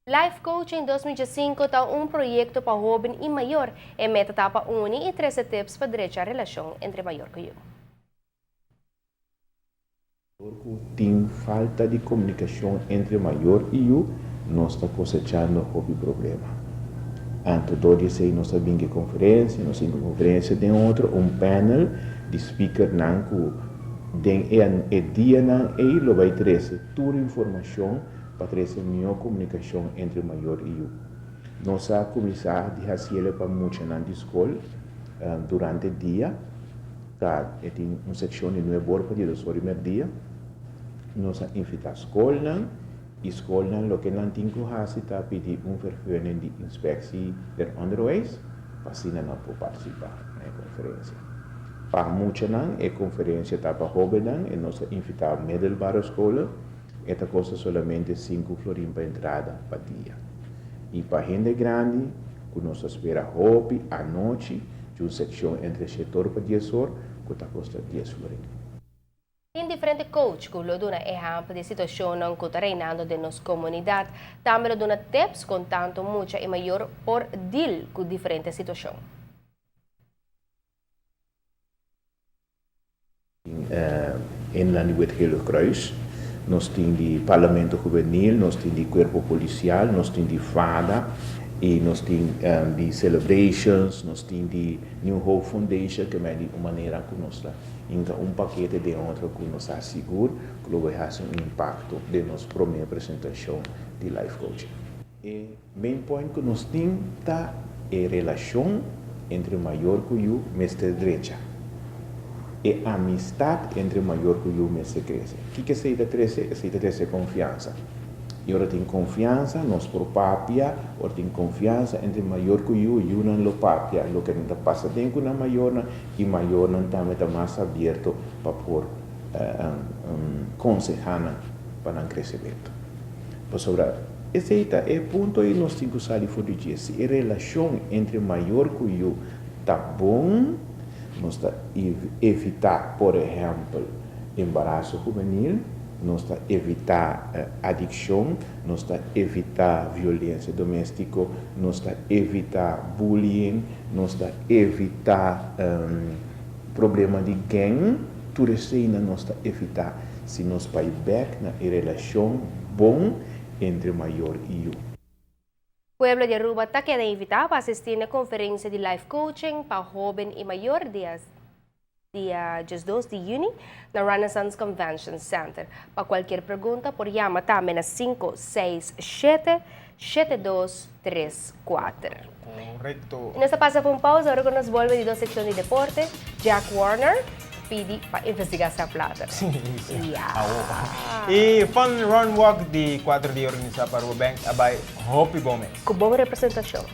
Life Coaching 2025 está um projeto para jovem e maior e meta tapa uni e 13 tips para direita a relação entre maior e eu. Tem falta de comunicação entre maior e eu, nós está cosechando o problema. Antes de sei nós sabemos que conferência tem outro panel de speaker nanco den dia nan e lo vai trazer toda informação para trazer melhor comunicação entre maior e eu. Nós a começar de fazer para muito na escola durante o dia, tem uma seção de novo para dia do primeiro dia. Nós invitamos a escola lo que não tem que fazer é pedir vergunning de inspectie der onderwijs, para se não pode participar na conferência. Para muitos não, a conferência está para jovens e nós invitamos a middelbare escola, esta custa somente 5 florin para entrada para dia. E para gente grande, que nós espera hobby à noite, de uma secção entre setor para 10 horas, que custa 10 florin. Em diferente coach, que lo dona exemplo de situação que está reinando de nossa comunidade, também lo dona tips com tanto muita e maior por deal com diferentes situações. Em Land Wetgelo Kruis, nós temos de Parlamento Juvenil, nós temos de Corpo Policial, nós temos de FADA, e nós temos de Celebrations, nós temos de New Hope Foundation, que é de uma maneira que nós então paquete de outro que nos assegura que vai fazer impacto de nossa primeira apresentação de Life Coaching. E main point que nós temos é a relação entre maior que eu, mestre direita. E a amistade entre maior que eu, mestre cresce. O que é aceita crescer? Aceita crescer confiança. E ora tem confiança, nós por papia, ora tem confiança entre maior que eu não lo papia, lo que não passa dentro na maior, e maior não também está mais aberto para por aconselhar para o crescimento. Por sobre esse é o ponto e nós temos que sair fora de isso. A relação entre maior que eu está bom, nós está evitar, por exemplo, embaraço juvenil, nós está evitar adicção, nós está evitar violência doméstica, nós está evitar bullying, nós está evitar problema de gang, tudo isso aí nós está evitar se nós vai back na relação bom entre maior e eu. Pueblo de Aruba está querendo invitar para assistir na conferência de Life Coaching para jovem e maior dia 2 de junho na Renaissance Convention Center. Para qualquer pergunta, por chama também na 567-7234. Correcto. Nesta passa por pausa, agora que nós volvemos de secção de deporte, Jack Warner pede para investigar essa plata. Sim. Yeah. E fun run walk de 4 de organizado para o Bank abay Hopi Gomez. Com boa representação.